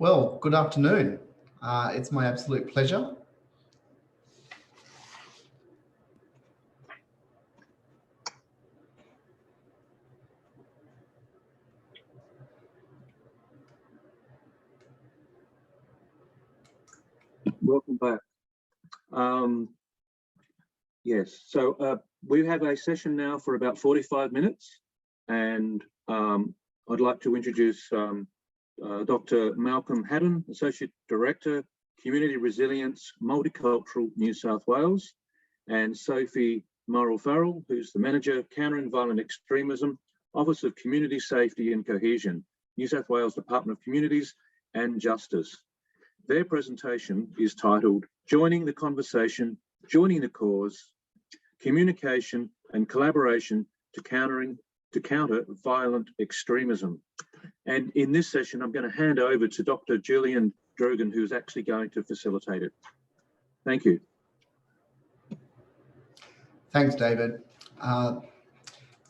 Well, good afternoon. It's my absolute pleasure. Welcome back. Yes, so we have a session now for about 45 minutes, and I'd like to introduce Dr. Malcolm Haddon, Associate Director, Community Resilience, Multicultural New South Wales, and Sophie Murray-Farrell, who's the Manager, Countering Violent Extremism, Office of Community Safety and Cohesion, New South Wales Department of Communities and Justice. Their presentation is titled Joining the Conversation, Joining the Cause, Communication and Collaboration to Counter Violent Extremism. And in this session, I'm going to hand over to Dr. Julian Drogan, who's actually going to facilitate it. Thank you. Thanks, David.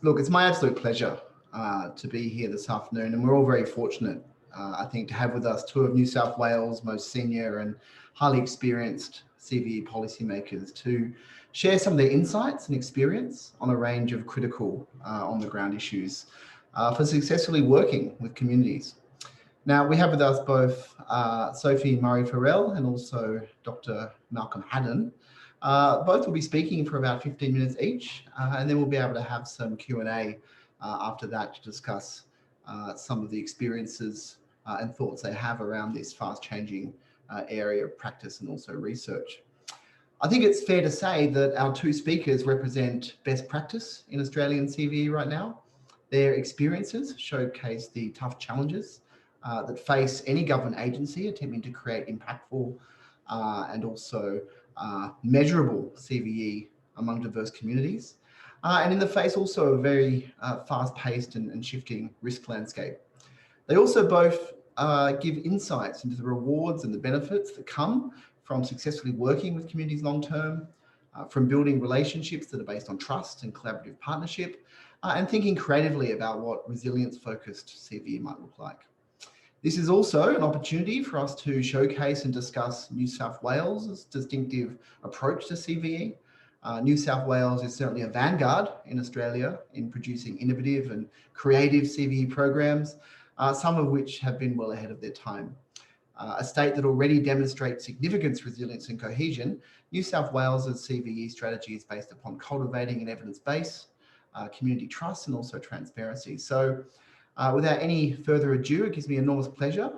Look, it's my absolute pleasure to be here this afternoon, and we're all very fortunate, I think, to have with us two of New South Wales' most senior and highly experienced CVE policymakers to share some of their insights and experience on a range of critical on-the-ground issues for successfully working with communities. Now, we have with us both Sophie Murray-Farrell and also Dr. Malcolm Haddon. Both will be speaking for about 15 minutes each, and then we'll be able to have some Q&A after that to discuss some of the experiences and thoughts they have around this fast-changing area of practice and also research. I think it's fair to say that our two speakers represent best practice in Australian CVE right now. Their experiences showcase the tough challenges that face any government agency attempting to create impactful and also measurable CVE among diverse communities, and in the face also of a very fast-paced and shifting risk landscape. They also both give insights into the rewards and the benefits that come from successfully working with communities long-term, from building relationships that are based on trust and collaborative partnership, and thinking creatively about what resilience-focused CVE might look like. This is also an opportunity for us to showcase and discuss New South Wales' distinctive approach to CVE. New South Wales is certainly a vanguard in Australia in producing innovative and creative CVE programs, some of which have been well ahead of their time. A state that already demonstrates significant resilience and cohesion, New South Wales' CVE strategy is based upon cultivating an evidence base, community trust, and also transparency. So without any further ado, it gives me enormous pleasure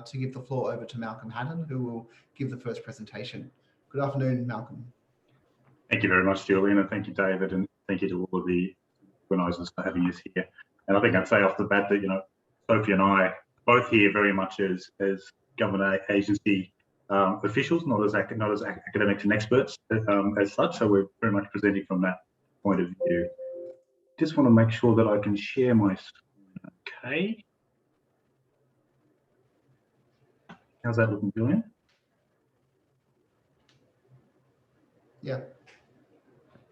to give the floor over to Malcolm Haddon, who will give the first presentation. Good afternoon, Malcolm. Thank you very much, Julian, and thank you, David, and thank you to all of the organisers for having us here. And I think I'd say off the bat that, you know, Sophie and I both here very much as government agency officials, not as academics and experts as such. So we're very much presenting from that point of view. Just want to make sure that I can share my screen. Okay. How's that looking, Julian? Yeah.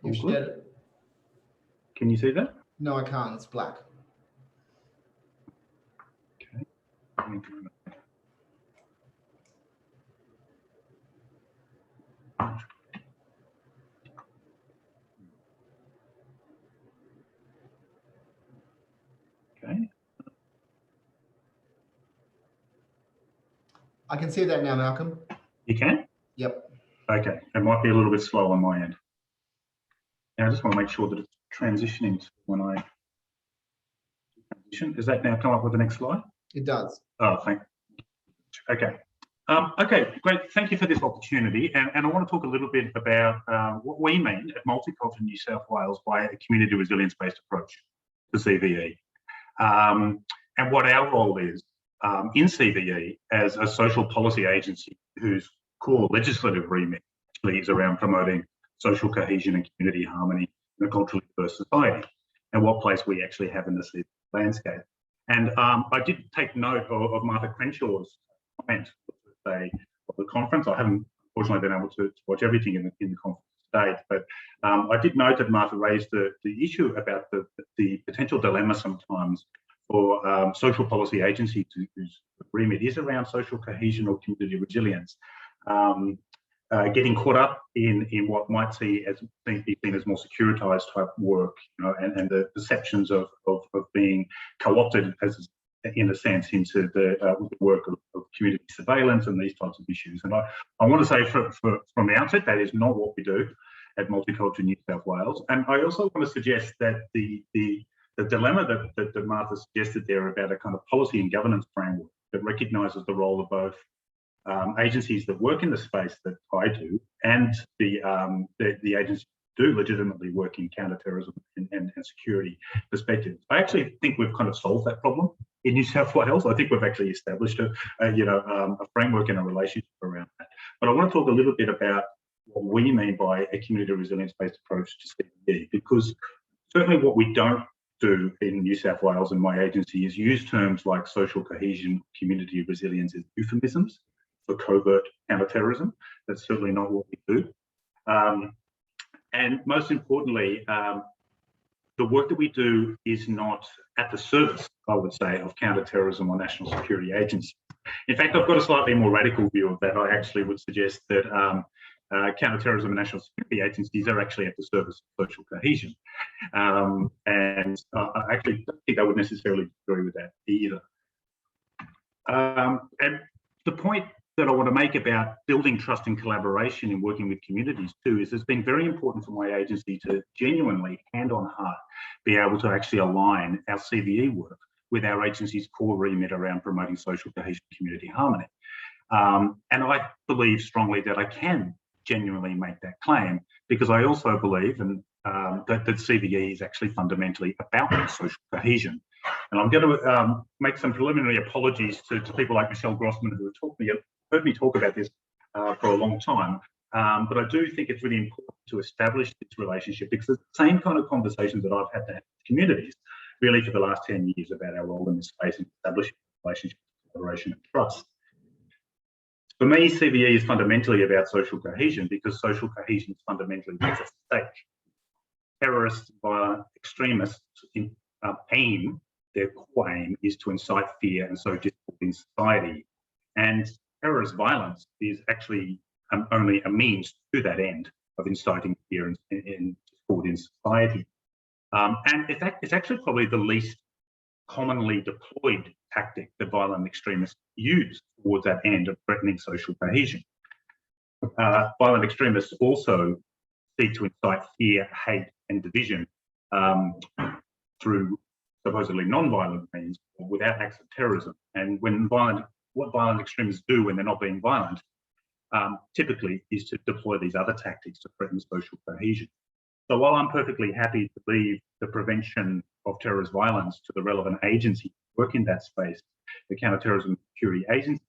You shared it. Can you see that? No, I can't. It's black. Okay. Okay. I can see that now, Malcolm. You can? Yep. Okay. It might be a little bit slow on my end. Now I just want to make sure that it's transitioning to when I transition. Does that now come up with the next slide? It does. Oh, thank you. Okay. Okay, great. Thank you for this opportunity. And I want to talk a little bit about what we mean at Multicultural New South Wales by a community resilience-based approach to CVE. And what our role is in CVE as a social policy agency whose core legislative remit actually is around promoting social cohesion and community harmony in a culturally diverse society, and what place we actually have in the CVE landscape. And I did take note of Martha Crenshaw's comment of the conference. I haven't unfortunately been able to watch everything in the conference today, but I did note that Martha raised the issue about the potential dilemma sometimes for social policy agencies whose remit is around social cohesion or community resilience. Getting caught up in what might be seen as more securitized type work, and the perceptions of being co-opted as in a sense into the work of community surveillance and these types of issues. And I want to say from the outset, that is not what we do at Multicultural New South Wales. And I also want to suggest that the dilemma that Martha suggested there about a kind of policy and governance framework that recognises the role of both agencies that work in the space that I do and the agencies who do legitimately work in counterterrorism and security perspectives. I actually think we've kind of solved that problem in New South Wales. I think we've actually established a framework and a relationship around that. But I want to talk a little bit about what we mean by a community resilience-based approach to CVE, because certainly what we don't do in New South Wales and my agency is use terms like social cohesion, community resilience as euphemisms for covert counterterrorism. That's certainly not what we do. And most importantly, the work that we do is not at the service, I would say, of counterterrorism or national security agencies. In fact, I've got a slightly more radical view of that. I actually would suggest that counterterrorism and national security agencies are actually at the service of social cohesion. And I actually don't think I would necessarily agree with that either. And the point that I want to make about building trust and collaboration in working with communities too is it's been very important for my agency to genuinely, hand on heart, be able to actually align our CVE work with our agency's core remit around promoting social cohesion and community harmony. And I believe strongly that I can genuinely make that claim, because I also believe that CVE is actually fundamentally about social cohesion. And I'm going to make some preliminary apologies to people like Michelle Grossman, who have heard me talk about this for a long time. But I do think it's really important to establish this relationship, because it's the same kind of conversations that I've had to have with communities really for the last 10 years about our role in this space in establishing relationships, collaboration and trust. For me, CVE is fundamentally about social cohesion, because social cohesion is fundamentally what's at stake. Terrorists, violent extremists their core aim is to incite fear and sow discord in society. And terrorist violence is actually only a means to that end of inciting fear and discord in society. And it's actually probably the least commonly deployed tactic that violent extremists use towards that end of threatening social cohesion. Violent extremists also seek to incite fear, hate and division through supposedly non-violent means or without acts of terrorism. And what violent extremists do when they're not being violent typically is to deploy these other tactics to threaten social cohesion. So while I'm perfectly happy to leave the prevention of terrorist violence to the relevant agency to work in that space, the Counterterrorism Security Agency,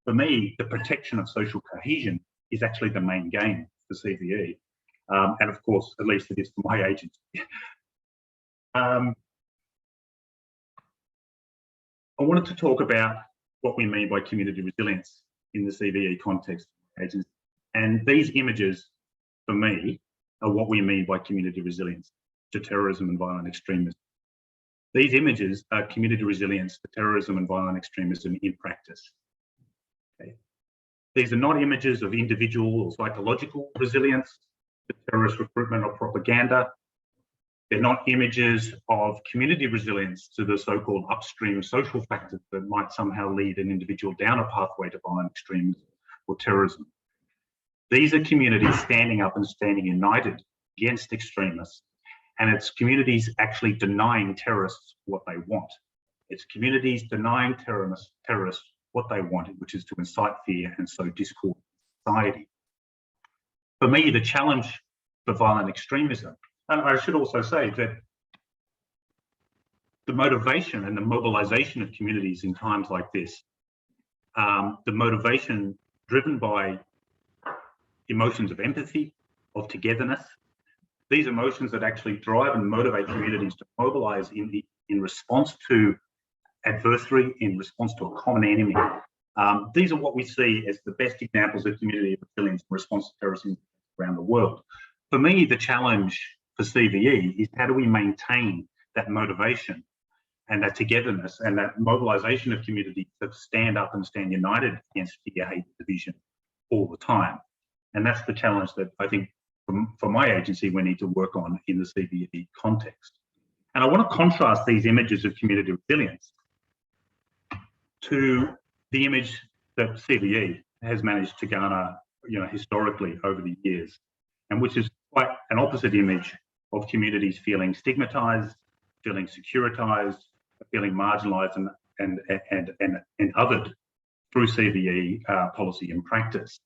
for me, the protection of social cohesion is actually the main game for CVE. And of course, at least it is for my agency. I wanted to talk about what we mean by community resilience in the CVE context of agency. And these images, for me, are what we mean by community resilience to terrorism and violent extremism. These images are community resilience to terrorism and violent extremism in practice. Okay. These are not images of individual or psychological resilience to terrorist recruitment or propaganda. They're not images of community resilience to the so-called upstream social factors that might somehow lead an individual down a pathway to violent extremism or terrorism. These are communities standing up and standing united against extremists, and it's communities actually denying terrorists what they want. It's communities denying terrorists what they want, which is to incite fear and sow discord in society. For me, the challenge for violent extremism, and I should also say that the motivation and the mobilization of communities in times like this, the motivation driven by emotions of empathy, of togetherness, these emotions that actually drive and motivate communities to mobilize in response to adversary, in response to a common enemy. These are what we see as the best examples of community resilience in response to terrorism around the world. For me, the challenge for CVE is how do we maintain that motivation and that togetherness and that mobilisation of community to stand up and stand united against fear, hate, division all the time. And that's the challenge that I think for my agency we need to work on in the CVE context. And I want to contrast these images of community resilience to the image that CVE has managed to garner, historically over the years, and which is quite an opposite image of communities feeling stigmatized, feeling securitized, feeling marginalized and othered through CVE policy and practice.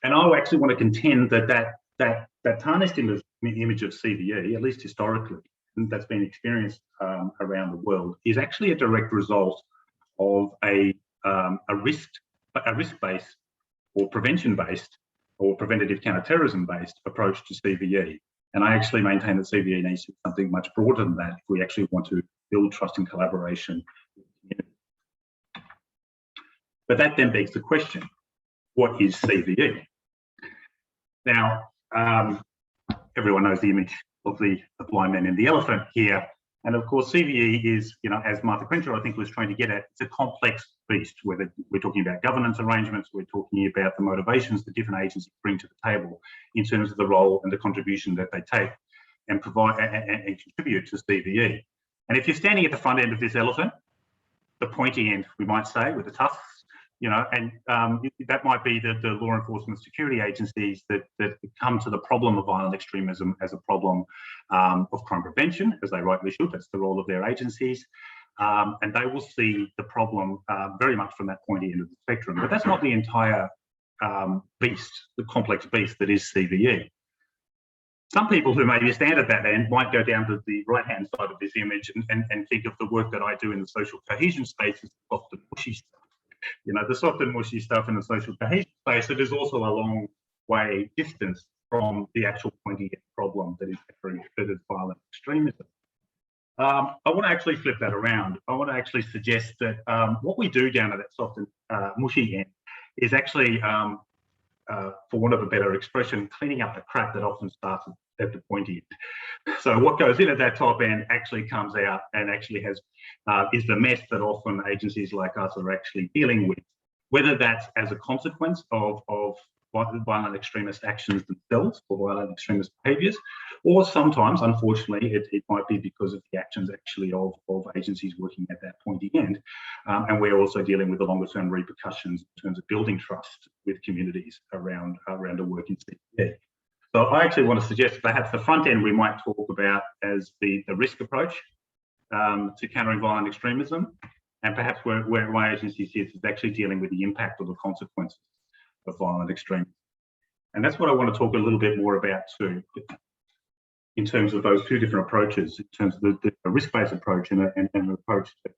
And I actually want to contend that tarnished image of CVE, at least historically, and that's been experienced around the world, is actually a direct result of a risk-based or prevention-based or preventative counterterrorism-based approach to CVE. And I actually maintain that CVE needs to be something much broader than that if we actually want to build trust and collaboration. But that then begs the question, what is CVE? Now, everyone knows the image of the blind man and the elephant here. And of course, CVE is, as Martha Crenshaw, I think, was trying to get at, it's a complex beast, whether we're talking about governance arrangements, we're talking about the motivations that different agencies bring to the table in terms of the role and the contribution that they take and provide and contribute to CVE. And if you're standing at the front end of this elephant, the pointy end, we might say, with the tusks, and that might be the law enforcement security agencies that come to the problem of violent extremism as a problem of crime prevention, as they rightly should. That's the role of their agencies. And they will see the problem very much from that pointy end of the spectrum. But that's not the entire beast, the complex beast that is CVE. Some people who maybe stand at that end might go down to the right-hand side of this image and think of the work that I do in the social cohesion space as soft and mushy stuff. The soft and mushy stuff in the social cohesion space, it is also a long way distance from the actual pointy end problem that is violent extremism. I want to actually flip that around. I want to actually suggest that what we do down at that soft and mushy end is actually, for want of a better expression, cleaning up the crap that often starts at the pointy end. So what goes in at that top end actually comes out and actually has is the mess that often agencies like us are actually dealing with, whether that's as a consequence of violent extremist actions themselves or violent extremist behaviours, or sometimes, unfortunately, it might be because of the actions actually of agencies working at that pointy end. And we're also dealing with the longer term repercussions in terms of building trust with communities around the work in CVE. So I actually want to suggest perhaps the front end we might talk about as the risk approach to countering violent extremism, and perhaps where my agency sits is actually dealing with the impact or the consequences of violent extremism. And that's what I want to talk a little bit more about too, in terms of those two different approaches, in terms of the risk-based approach and an approach that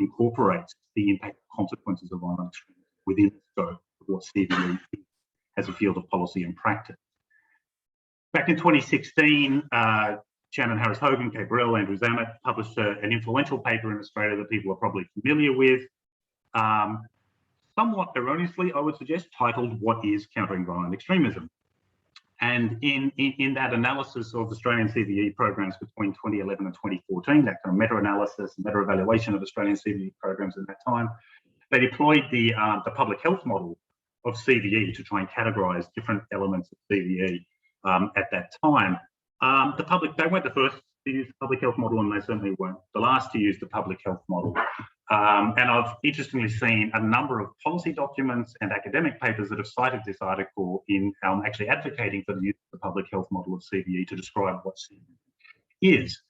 incorporates the impact and consequences of violent extremism within the scope of what CVE is as a field of policy and practice. Back in 2016, Shannon Harris Hogan, Kay Burrell, Andrew Zammit published an influential paper in Australia that people are probably familiar with, somewhat erroneously, I would suggest, titled "What is Countering Violent Extremism?" And in that analysis of Australian CVE programs between 2011 and 2014, that kind of meta-analysis, meta-evaluation of Australian CVE programs at that time, they deployed the public health model of CVE to try and categorise different elements of CVE at that time. They weren't the first to use the public health model, and they certainly weren't the last to use the public health model. And I've interestingly seen a number of policy documents and academic papers that have cited this article in actually advocating for the use of the public health model of CVE to describe what CVE is.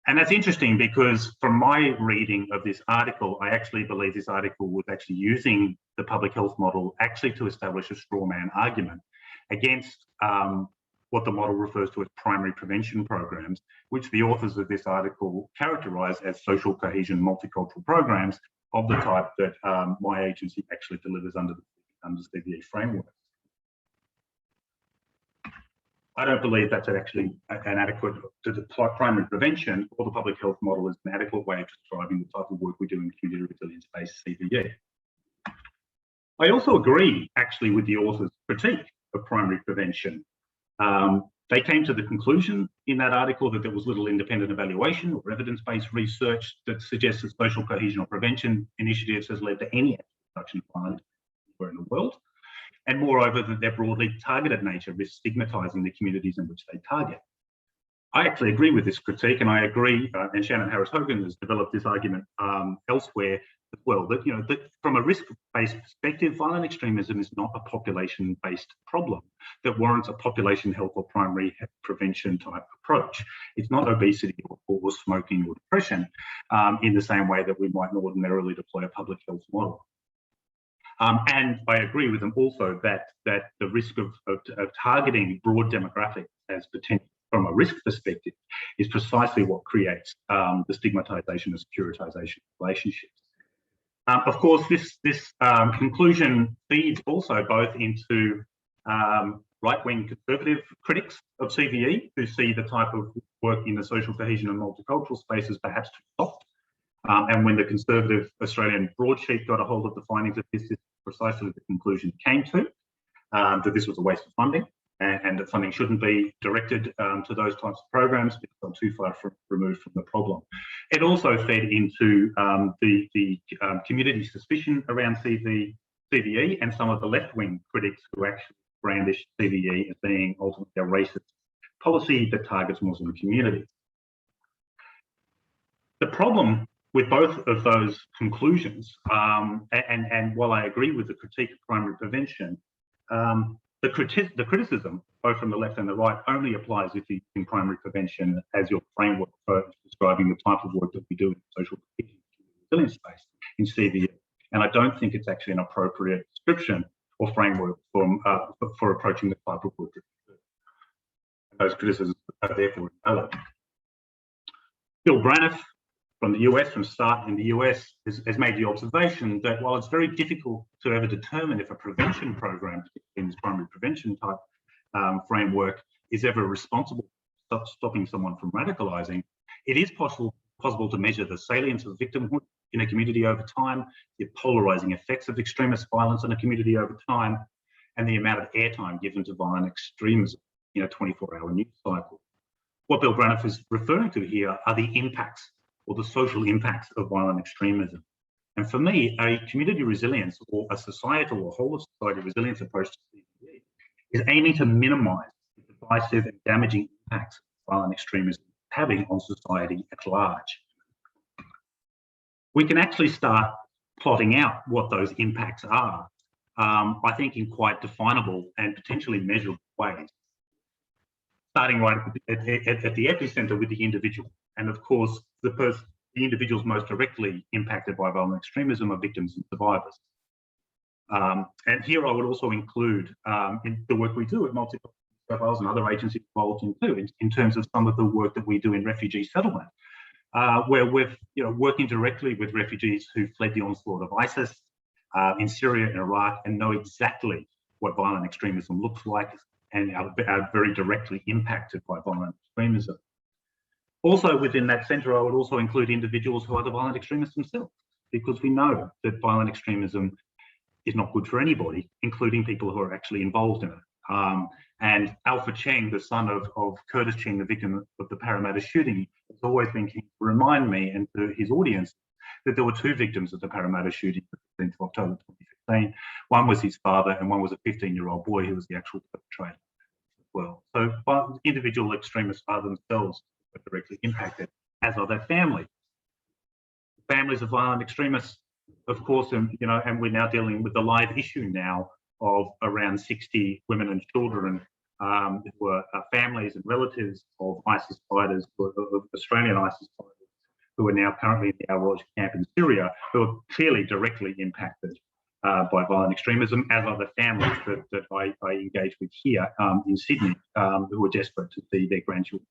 And that's interesting because from my reading of this article, I actually believe this article was actually using the public health model actually to establish a straw man argument against what the model refers to as primary prevention programs, which the authors of this article characterise as social cohesion multicultural programs of the type that my agency actually delivers under the CVE framework. I don't believe that's actually an adequate to the primary prevention or the public health model is an adequate way of describing the type of work we do in community resilience-based CVE. I also agree actually with the author's critique of primary prevention. They came to the conclusion in that article that there was little independent evaluation or evidence-based research that suggests that social cohesion or prevention initiatives has led to any reduction of violence anywhere in the world. And moreover, that their broadly targeted nature risks stigmatising the communities in which they target. I actually agree with this critique, and I agree, and Shannon Harris-Hogan has developed this argument elsewhere as well, that, that from a risk-based perspective, violent extremism is not a population-based problem that warrants a population health or primary prevention type approach. It's not obesity or smoking or depression in the same way that we might ordinarily deploy a public health model. And I agree with them also that the risk of targeting broad demographics as potential from a risk perspective is precisely what creates the stigmatisation and securitization of relationships. Of course, this conclusion feeds also both into right-wing conservative critics of CVE who see the type of work in the social cohesion and multicultural space as perhaps too soft. And when the conservative Australian broadsheet got a hold of the findings of this is precisely the conclusion it came to, that this was a waste of funding and that funding shouldn't be directed to those types of programs because they're too far removed from the problem. It also fed into the community suspicion around CVE and some of the left-wing critics who actually brandish CVE as being ultimately a racist policy that targets Muslim communities. The problem with both of those conclusions, and while I agree with the critique of primary prevention, the criticism, both from the left and the right, only applies if you're using primary prevention as your framework for describing the type of work that we do in the social resilience space in CVE. And I don't think it's actually an appropriate description or framework for approaching the type of work that we do. And those criticisms are therefore invalid. Bill Braniff from the US, from START in the US, has made the observation that while it's very difficult to ever determine if a prevention program, in this primary prevention type framework, is ever responsible for stopping someone from radicalising, it is possible to measure the salience of victimhood in a community over time, the polarising effects of extremist violence in a community over time, and the amount of airtime given to violent extremism in a 24-hour news cycle. What Bill Braniff is referring to here are the impacts or the social impacts of violent extremism. And for me, a community resilience or a societal or whole of society resilience approach to CVE is aiming to minimise the divisive and damaging impacts of violent extremism having on society at large. We can actually start plotting out what those impacts are, I think in quite definable and potentially measurable ways. Starting right at the epicenter with the individual. And of course, the individuals most directly impacted by violent extremism are victims and survivors. And here I would also include in the work we do at Multicultural New South Wales and other agencies involved in too, in terms of some of the work that we do in refugee settlement, where we're working directly with refugees who fled the onslaught of ISIS in Syria and Iraq and know exactly what violent extremism looks like and are very directly impacted by violent extremism. Also within that centre, I would also include individuals who are the violent extremists themselves, because we know that violent extremism is not good for anybody, including people who are actually involved in it. And Alpha Cheng, the son of Curtis Cheng, the victim of the Parramatta shooting, has always been keen to remind me and to his audience that there were two victims of the Parramatta shooting on the 15th of October 2015. One was his father and one was a 15-year-old boy who was the actual perpetrator as well. So individual extremists are themselves directly impacted, as are their families. Families of violent extremists, of course, and we're now dealing with the live issue now of around 60 women and children who are families and relatives of ISIS fighters, of Australian ISIS fighters, who are now currently in the Al-Roj camp in Syria, who are clearly directly impacted by violent extremism, as are the families that I engage with here in Sydney, who are desperate to see their grandchildren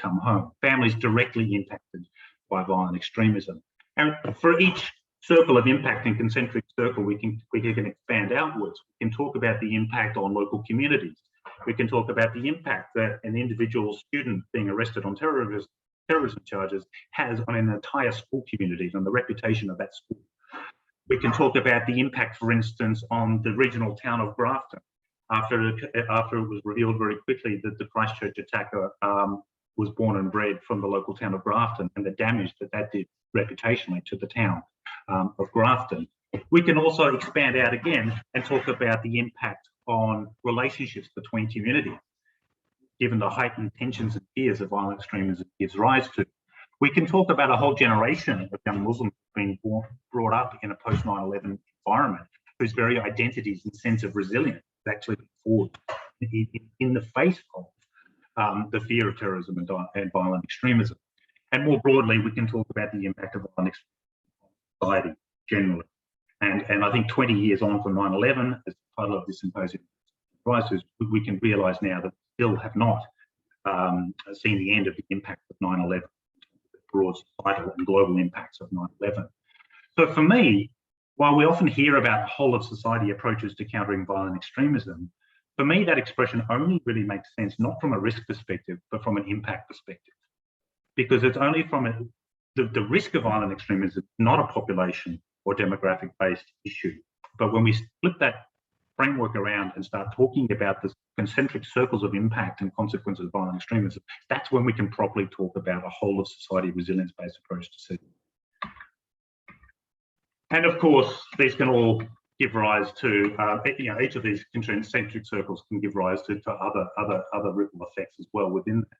come home. Families directly impacted by violent extremism. And for each circle of impact and concentric circle, we can expand outwards. We can talk about the impact on local communities. We can talk about the impact that an individual student being arrested on terrorism charges has on an entire school community and the reputation of that school. We can talk about the impact, for instance, on the regional town of Grafton, after it was revealed very quickly that the Christchurch attacker was born and bred from the local town of Grafton, and the damage that did reputationally to the town of Grafton. We can also expand out again and talk about the impact on relationships between communities, given the heightened tensions and fears that violent extremism gives rise to. We can talk about a whole generation of young Muslims being brought up in a post 9/11 environment, whose very identities and sense of resilience is actually forged in the face of the fear of terrorism and violent extremism. And more broadly, we can talk about the impact of violent extremism on society generally. And I think 20 years on from 9/11, as the title of this symposium rises, we can realise now that we still have not seen the end of the impact of 9/11, the broad societal and global impacts of 9/11. So for me, while we often hear about whole of society approaches to countering violent extremism, for me that expression only really makes sense not from a risk perspective, but from an impact perspective. Because it's only from the risk of violent extremism, not a population or demographic-based issue. But when we flip that framework around and start talking about the concentric circles of impact and consequences of violent extremism, that's when we can properly talk about a whole of society resilience-based approach to CVE. And of course, these can all give rise to, each of these concentric circles can give rise to other ripple effects as well within that.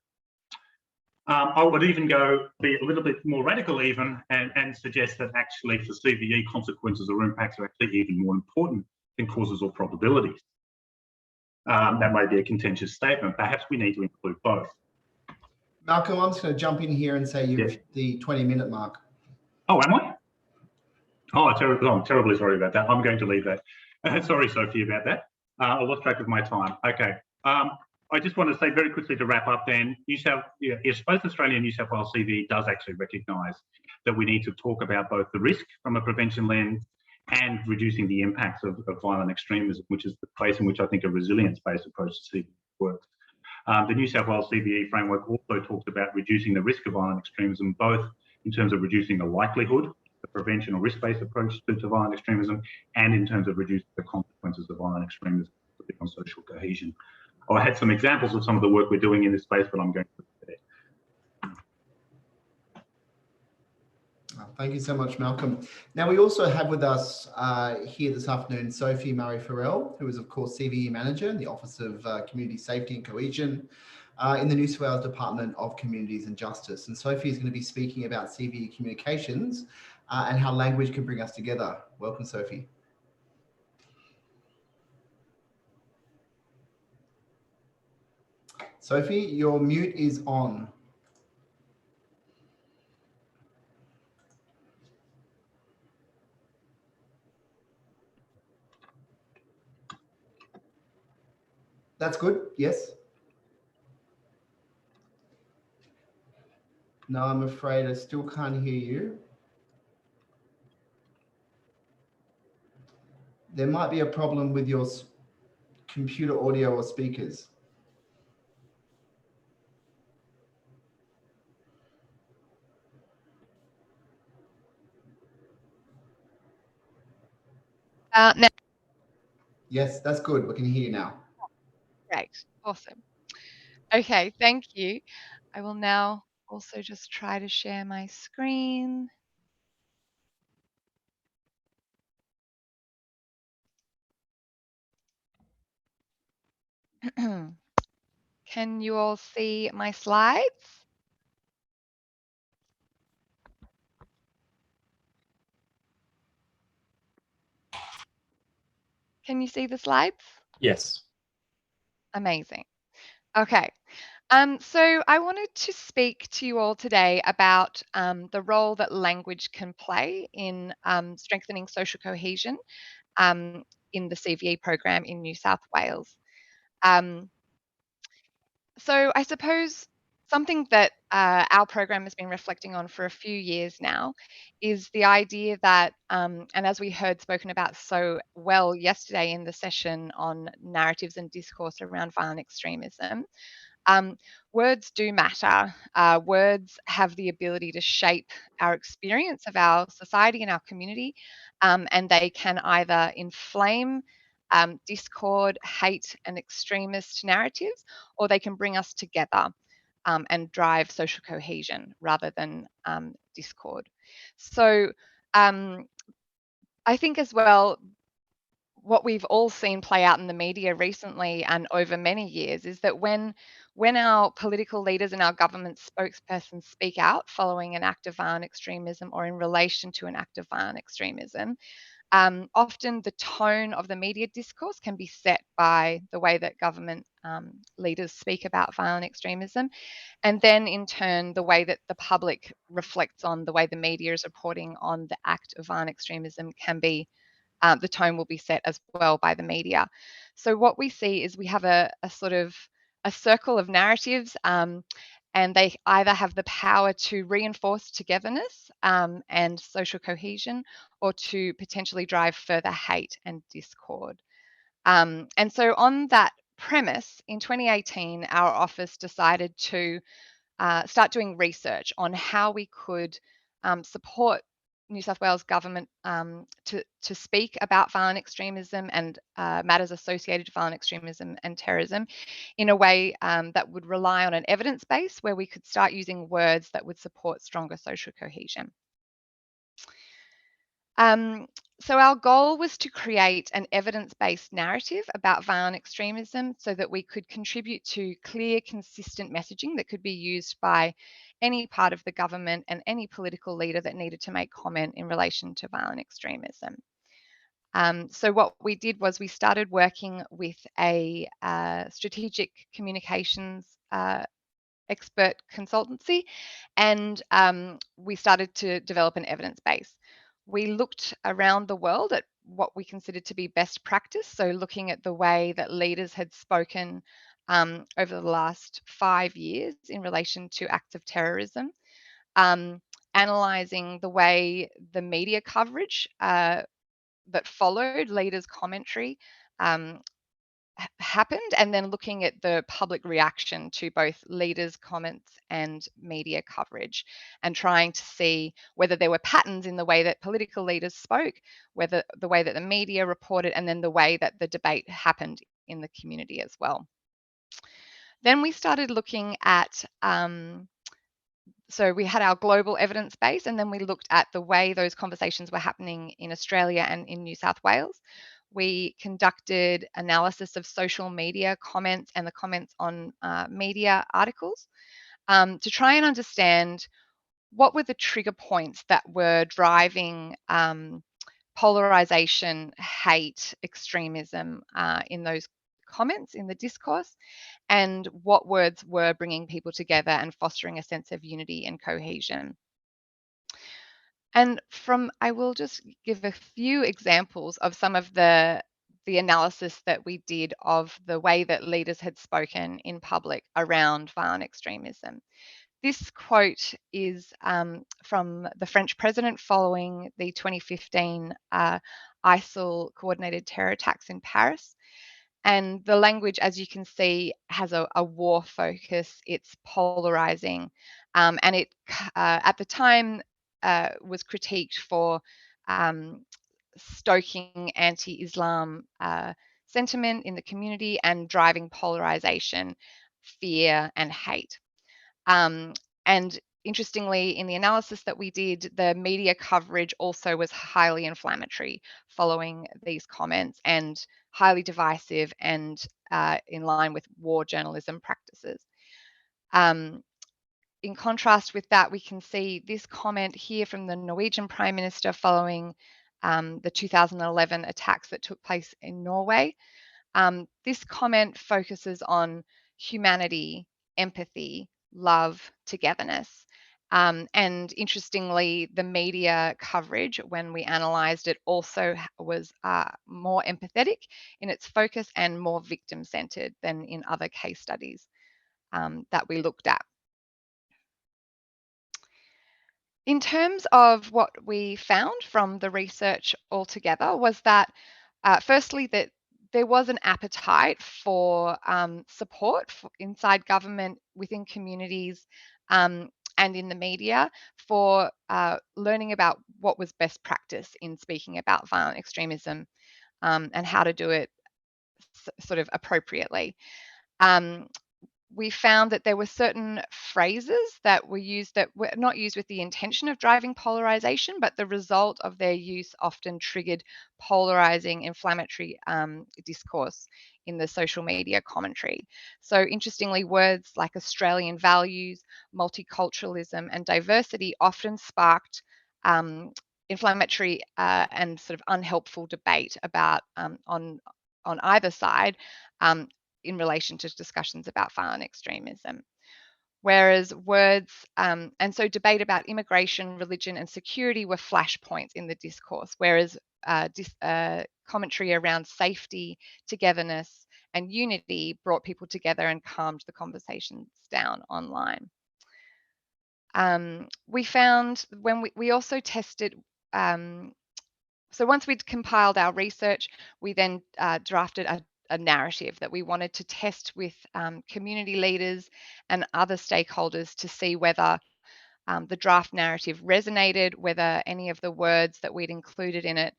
I would even be a little bit more radical even and suggest that actually for CVE, consequences or impacts are actually even more important than causes or probabilities. That may be a contentious statement. Perhaps we need to include both. Malcolm, I'm just going to jump in here and say you've hit the 20-minute mark. Oh, am I? Oh, I'm terribly sorry about that. I'm going to leave that. Sorry, Sophie, about that. I lost track of my time. Okay. I just want to say very quickly to wrap up then, both Australia and New South Wales CVE does actually recognise that we need to talk about both the risk from a prevention lens and reducing the impacts of violent extremism, which is the place in which I think a resilience-based approach to CVE works. The New South Wales CVE framework also talks about reducing the risk of violent extremism, both in terms of reducing the likelihood, the prevention or risk-based approach to violent extremism, and in terms of reducing the consequences of violent extremism on social cohesion. I had some examples of some of the work we're doing in this space, but I'm going to leave it there. Thank you so much, Malcolm. Now, we also have with us here this afternoon, Sophie Murray-Farrell, who is, of course, CVE Manager in the Office of Community Safety and Cohesion in the New South Wales Department of Communities and Justice. And Sophie is going to be speaking about CVE communications and how language can bring us together. Welcome, Sophie. Sophie, your mute is on. That's good, yes. No, I'm afraid I still can't hear you. There might be a problem with your computer audio or speakers. Now. Yes, that's good. We can hear you now. Great, awesome. Okay, thank you. I will now also just try to share my screen. Can you all see my slides? Can you see the slides? Yes. Amazing. Okay. So I wanted to speak to you all today about the role that language can play in strengthening social cohesion in the CVE program in New South Wales. So I suppose something that our program has been reflecting on for a few years now is the idea that, and as we heard spoken about so well yesterday in the session on narratives and discourse around violent extremism, words do matter. Words have the ability to shape our experience of our society and our community, and they can either inflame discord, hate, and extremist narratives, or they can bring us together and drive social cohesion rather than discord. So I think as well, what we've all seen play out in the media recently and over many years is that when our political leaders and our government spokespersons speak out following an act of violent extremism or in relation to an act of violent extremism, often the tone of the media discourse can be set by the way that government leaders speak about violent extremism, and then in turn the way that the public reflects on the way the media is reporting on the act of violent extremism can be the tone will be set as well by the media. So what we see is we have a sort of a circle of narratives, and they either have the power to reinforce togetherness and social cohesion, or to potentially drive further hate and discord. And so on that premise, in 2018, our office decided to start doing research on how we could support New South Wales government to speak about violent extremism and matters associated with violent extremism and terrorism in a way that would rely on an evidence base where we could start using words that would support stronger social cohesion. So our goal was to create an evidence-based narrative about violent extremism so that we could contribute to clear, consistent messaging that could be used by any part of the government and any political leader that needed to make comment in relation to violent extremism. So what we did was we started working with a strategic communications expert consultancy, and we started to develop an evidence base. We looked around the world at what we considered to be best practice, so looking at the way that leaders had spoken over the last 5 years in relation to acts of terrorism, analysing the way the media coverage that followed leaders' commentary happened, and then looking at the public reaction to both leaders' comments and media coverage, and trying to see whether there were patterns in the way that political leaders spoke, whether the way that the media reported, and then the way that the debate happened in the community as well. Then we started looking at so we had our global evidence base, and then we looked at the way those conversations were happening in Australia and in New South Wales. We conducted analysis of social media comments and the comments on media articles to try and understand what were the trigger points that were driving polarization, hate, extremism in those comments in the discourse, and what words were bringing people together and fostering a sense of unity and cohesion. And I will just give a few examples of some of the analysis that we did of the way that leaders had spoken in public around violent extremism. This quote is from the French president following the 2015 ISIL coordinated terror attacks in Paris. And the language, as you can see, has a war focus. It's polarizing, and it at the time was critiqued for stoking anti-Islam sentiment in the community and driving polarization, fear, and hate. And interestingly, in the analysis that we did, the media coverage also was highly inflammatory following these comments and highly divisive and in line with war journalism practices. In contrast with that, we can see this comment here from the Norwegian Prime Minister following the 2011 attacks that took place in Norway. This comment focuses on humanity, empathy, love, togetherness. And interestingly, the media coverage, when we analysed it, also was more empathetic in its focus and more victim-centred than in other case studies that we looked at. In terms of what we found from the research altogether was that, firstly, that there was an appetite for support inside government, within communities, and in the media for learning about what was best practice in speaking about violent extremism and how to do it sort of appropriately. We found that there were certain phrases that were used that were not used with the intention of driving polarization, but the result of their use often triggered polarizing, inflammatory discourse in the social media commentary. So interestingly, words like Australian values, multiculturalism, and diversity often sparked inflammatory and sort of unhelpful debate about on either side in relation to discussions about violent extremism. Whereas words, and so debate about immigration, religion, and security were flashpoints in the discourse, whereas commentary around safety, togetherness, and unity brought people together and calmed the conversations down online. We found when we also tested, so once we'd compiled our research, we then drafted a narrative that we wanted to test with community leaders and other stakeholders to see whether the draft narrative resonated, whether any of the words that we'd included in it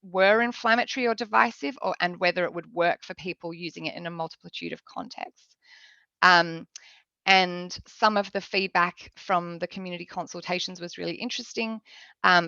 were inflammatory or divisive, and whether it would work for people using it in a multitude of contexts. And some of the feedback from the community consultations was really interesting.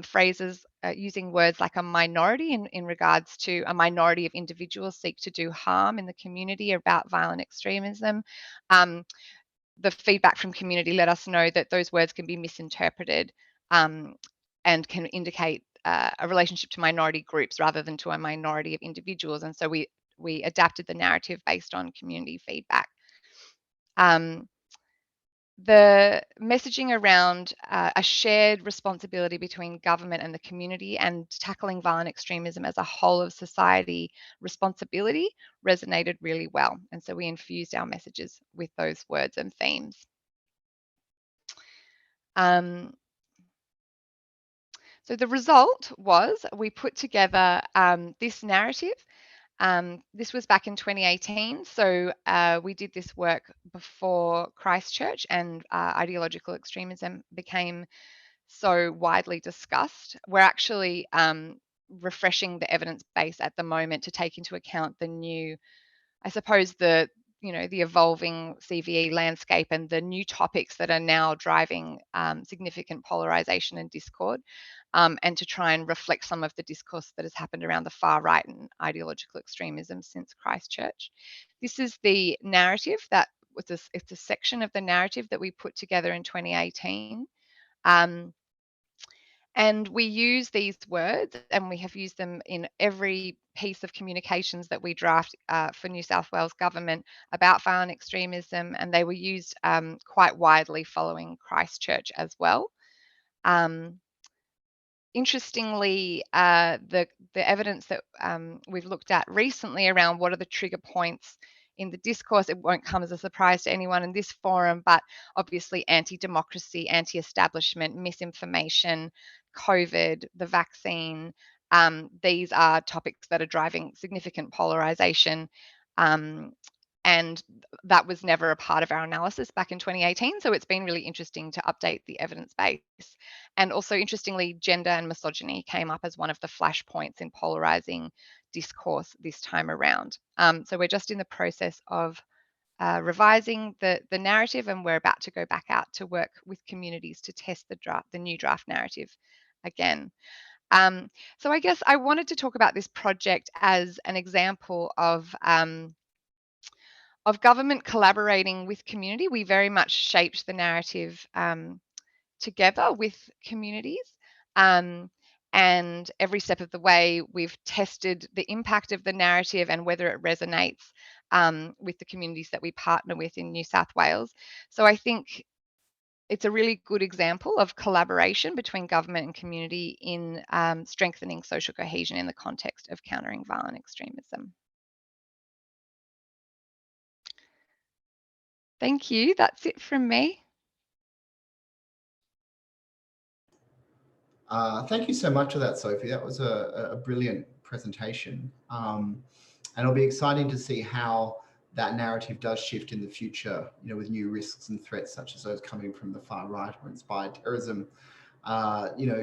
Phrases using words like a minority in regards to a minority of individuals seek to do harm in the community about violent extremism. The feedback from community let us know that those words can be misinterpreted and can indicate a relationship to minority groups rather than to a minority of individuals. And so we adapted the narrative based on community feedback. The messaging around a shared responsibility between government and the community and tackling violent extremism as a whole of society responsibility resonated really well. And so we infused our messages with those words and themes. So the result was we put together this narrative. This was back in 2018, so we did this work before Christchurch and ideological extremism became so widely discussed. We're actually refreshing the evidence base at the moment to take into account the new, I suppose, the evolving CVE landscape and the new topics that are now driving significant polarization and discord, and to try and reflect some of the discourse that has happened around the far right and ideological extremism since Christchurch. This is the narrative that was it's a section of the narrative that we put together in 2018. And we use these words, and we have used them in every piece of communications that we draft for New South Wales government about violent extremism, and they were used quite widely following Christchurch as well. Interestingly, the evidence that we've looked at recently around what are the trigger points in the discourse, it won't come as a surprise to anyone in this forum, but obviously anti-democracy, anti-establishment, misinformation, COVID, the vaccine, these are topics that are driving significant polarization. And that was never a part of our analysis back in 2018. So it's been really interesting to update the evidence base. And also, interestingly, gender and misogyny came up as one of the flashpoints in polarizing discourse this time around. So we're just in the process of revising the narrative, and we're about to go back out to work with communities to test the new draft narrative again. So I guess I wanted to talk about this project as an example of government collaborating with community. We very much shaped the narrative together with communities. And every step of the way, we've tested the impact of the narrative and whether it resonates with the communities that we partner with in New South Wales. So I think it's a really good example of collaboration between government and community in strengthening social cohesion in the context of countering violent extremism. Thank you. That's it from me. Thank you so much for that, Sophie. That was a brilliant presentation. And it'll be exciting to see how that narrative does shift in the future, with new risks and threats such as those coming from the far right or inspired terrorism,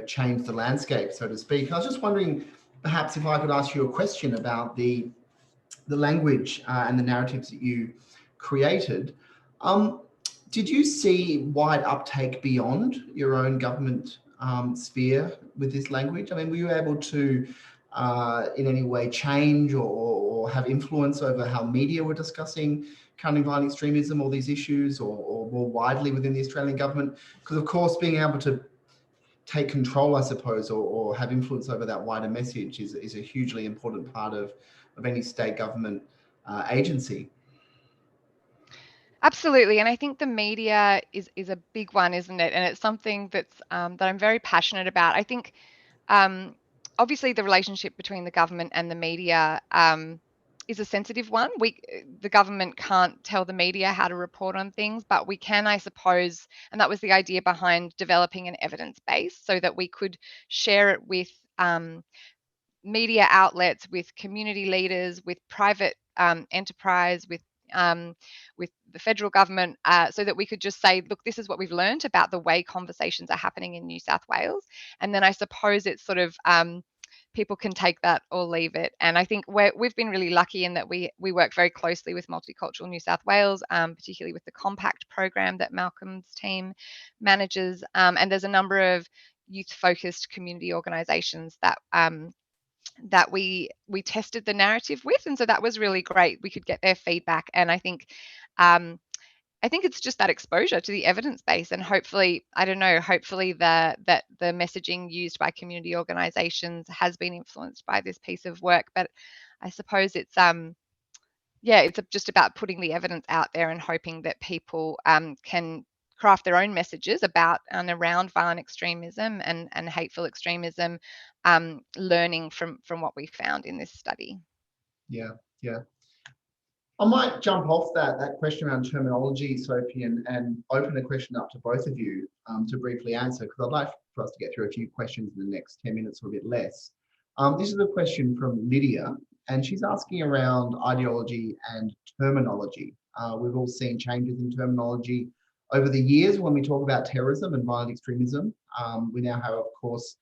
change the landscape, so to speak. I was just wondering, perhaps if I could ask you a question about the the language and the narratives that you created. Did you see wide uptake beyond your own government sphere with this language? I mean, were you able to in any way change or have influence over how media were discussing countering violent extremism or these issues, or more widely within the Australian government? Because of course, being able to take control, I suppose, or have influence over that wider message is a hugely important part of any state government agency. Absolutely, and I think the media is a big one, isn't it? And it's something that's that I'm very passionate about. I think obviously the relationship between the government and the media is a sensitive one. The government can't tell the media how to report on things, but we can, I suppose, and that was the idea behind developing an evidence base so that we could share it with media outlets, with community leaders, with private enterprise, with the federal government, so that we could just say, look, this is what we've learned about the way conversations are happening in New South Wales. And then I suppose it's sort of people can take that or leave it. And I think we've been really lucky in that we work very closely with Multicultural New South Wales, particularly with the Compact program that Malcolm's team manages. And there's a number of youth-focused community organisations that we tested the narrative with, and so that was really great. We could get their feedback, and I think it's just that exposure to the evidence base, and hopefully, I don't know, hopefully the messaging used by community organisations has been influenced by this piece of work. But I suppose it's it's just about putting the evidence out there and hoping that people can craft their own messages about and around violent extremism and hateful extremism, learning from what we found in this study. Yeah. I might jump off that question around terminology, Sophie, and open the question up to both of you to briefly answer, because I'd like for us to get through a few questions in the next 10 minutes or a bit less. This is a question from Lydia, and she's asking around ideology and terminology. We've all seen changes in terminology over the years when we talk about terrorism and violent extremism. We now have, of course,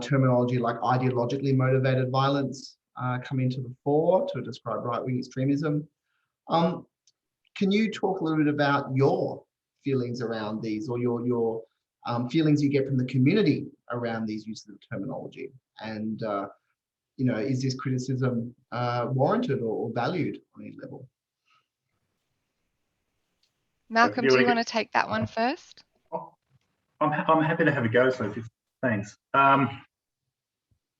terminology like ideologically motivated violence coming to the fore to describe right-wing extremism. Can you talk a little bit about your feelings around these, or your feelings you get from the community around these uses of terminology? And is this criticism warranted or valued on any level? Malcolm, do you want to take that one first? I'm happy to have a go, Sophie. Thanks.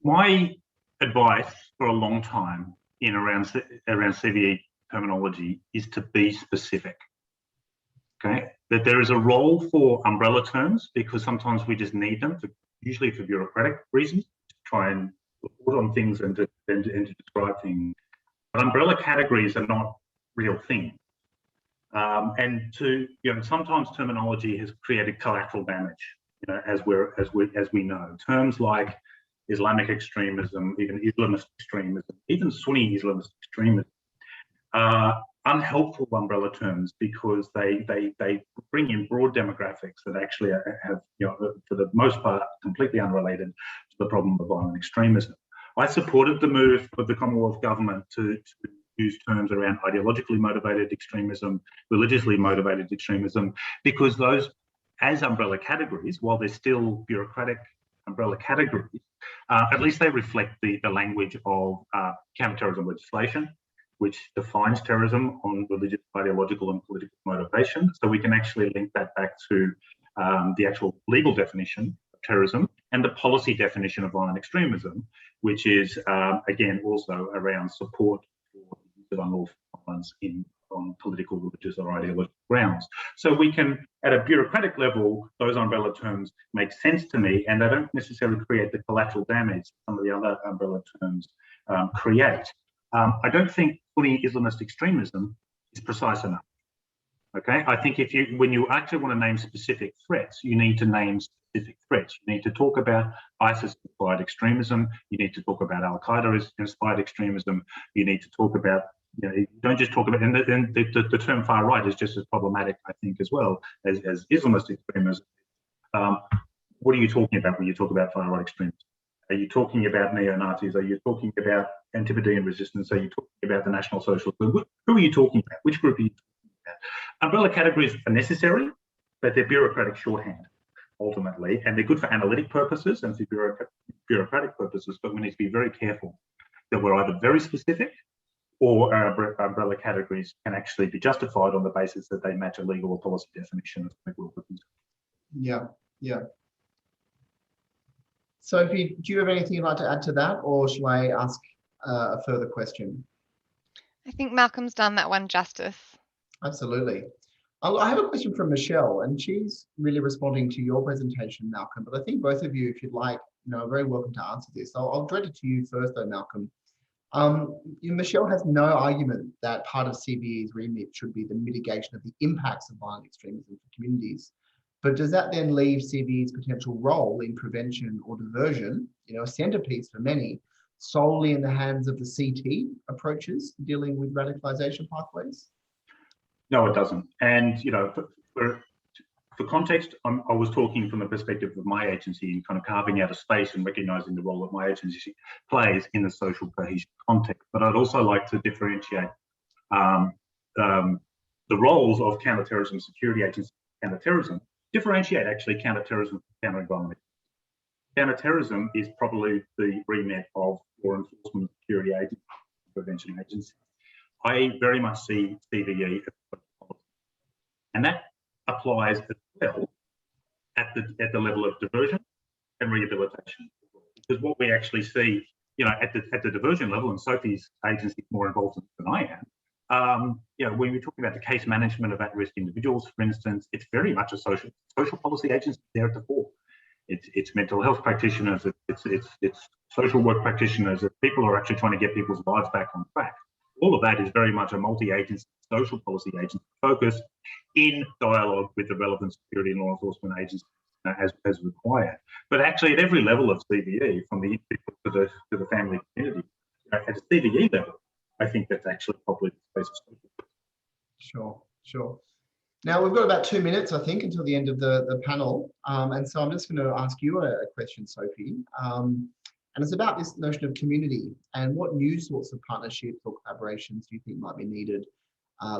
My advice for a long time around CVE terminology is to be specific. Okay, that there is a role for umbrella terms, because sometimes we just need them, usually for bureaucratic reasons, to try and report on things and to describe things. But umbrella categories are not real things. And sometimes terminology has created collateral damage, as we know. Terms like Islamic extremism, even Islamist extremism, even Sunni Islamist extremism, are unhelpful umbrella terms, because they bring in broad demographics that actually have, for the most part, completely unrelated to the problem of violent extremism. I supported the move of the Commonwealth Government to use terms around ideologically motivated extremism, religiously motivated extremism, because those, as umbrella categories, while they're still bureaucratic umbrella categories, at least they reflect the language of counterterrorism legislation, which defines terrorism on religious, ideological and political motivation. So we can actually link that back to the actual legal definition of terrorism and the policy definition of violent extremism, which is, again, also around support for the use of unlawful violence on political, religious or ideological grounds. So we can, at a bureaucratic level, those umbrella terms make sense to me, and they don't necessarily create the collateral damage some of the other umbrella terms create. I don't think fully Islamist extremism is precise enough. Okay, I think when you actually want to name specific threats, you need to name specific threats. You need to talk about ISIS-inspired extremism. You need to talk about Al-Qaeda-inspired extremism. You need to talk about, you don't just talk about, and the term far right is just as problematic, I think, as well as Islamist extremism. What are you talking about when you talk about far right extremism? Are you talking about neo-Nazis? Are you talking about Antipodean resistance? Are you talking about the National Socialist Movement? Who are you talking about? Which group are you talking about? Umbrella categories are necessary, but they're bureaucratic shorthand, ultimately, and they're good for analytic purposes and for bureaucratic purposes, but we need to be very careful that we're either very specific or our umbrella categories can actually be justified on the basis that they match a legal or policy definition. Yeah, yeah. Sophie, do you have anything you'd like to add to that, or shall I ask a further question? I think Malcolm's done that one justice. Absolutely. I have a question from Michelle, and she's really responding to your presentation, Malcolm. But I think both of you, if you'd like, are very welcome to answer this. I'll direct it to you first, though, Malcolm. Michelle has no argument that part of CVE's remit should be the mitigation of the impacts of violent extremism for communities. But does that then leave CVE's potential role in prevention or diversion, a centerpiece for many, solely in the hands of the CT approaches dealing with radicalization pathways? No, it doesn't. And, for context, I was talking from the perspective of my agency and kind of carving out a space and recognizing the role that my agency plays in the social cohesion context. But I'd also like to differentiate the roles of counterterrorism security agencies, counterterrorism, differentiate actually counterterrorism from counter-environment. Counterterrorism is probably the remit of law enforcement, security agencies, prevention agencies. I very much see CVE as a policy, and that applies as well at the level of diversion and rehabilitation. Because what we actually see, at the diversion level, and Sophie's agency is more involved than I am. When we're talking about the case management of at-risk individuals, for instance, it's very much a social policy agency there at the fore. It's mental health practitioners, it's social work practitioners, it's people who are actually trying to get people's lives back on track. All of that is very much a multi-agency social policy agency focus in dialogue with the relevant security and law enforcement agencies as required. But actually, at every level of CVE, from the individual to the family community, at a CVE level, I think that's actually probably the space of social. Sure. Now, we've got about 2 minutes, I think, until the end of the panel. And so I'm just going to ask you a question, Sophie. And it's about this notion of community and what new sorts of partnerships or collaborations do you think might be needed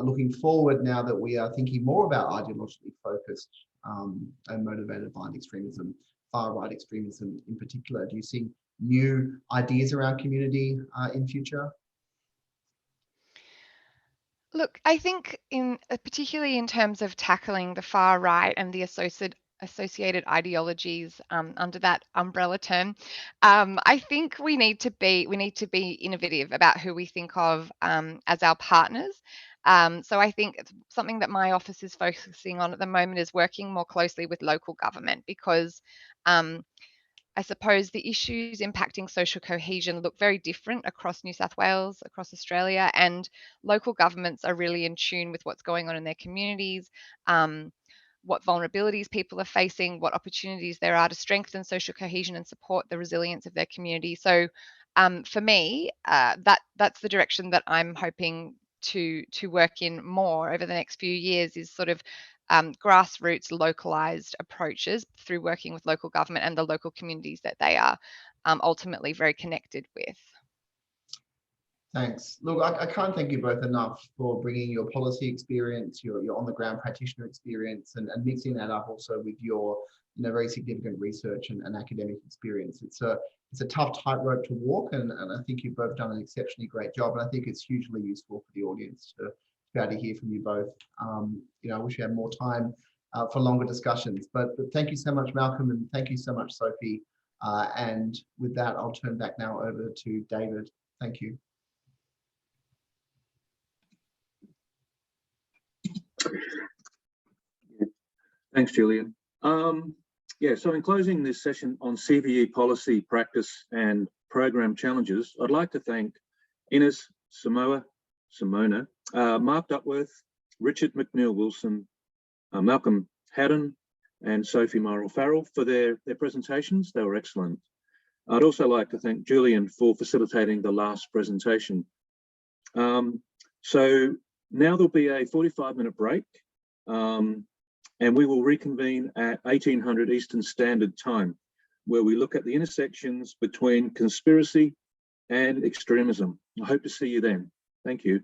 looking forward now that we are thinking more about ideologically focused and motivated violent extremism, far-right extremism in particular. Do you see new ideas around community in future? Look, I think particularly in terms of tackling the far right and the associated ideologies under that umbrella term, I think we need to be innovative about who we think of as our partners. So I think it's something that my office is focusing on at the moment is working more closely with local government, because I suppose the issues impacting social cohesion look very different across New South Wales, across Australia, and local governments are really in tune with what's going on in their communities, what vulnerabilities people are facing, what opportunities there are to strengthen social cohesion and support the resilience of their community. So for me, that's the direction that I'm hoping to work in more over the next few years, is sort of grassroots localized approaches through working with local government and the local communities that they are ultimately very connected with. Thanks. Look, I can't thank you both enough for bringing your policy experience, your on-the-ground practitioner experience, and mixing that up also with your very significant research and academic experience. It's a tough tightrope to walk, and I think you've both done an exceptionally great job, and I think it's hugely useful for the audience to be able to hear from you both. I wish we had more time for longer discussions, but thank you so much, Malcolm, and thank you so much, Sophie. And with that, I'll turn back now over to David. Thank you. Thanks, Julian. So in closing this session on CVE policy, practice and program challenges, I'd like to thank Ines Simona, Mark Duckworth, Richard McNeil-Wilson, Malcolm Haddon and Sophie Murray-Farrell for their presentations. They were excellent. I'd also like to thank Julian for facilitating the last presentation. So now there'll be a 45-minute break. And we will reconvene at 1800 Eastern Standard Time. where we look at the intersections between conspiracy and extremism. I hope to see you then. Thank you.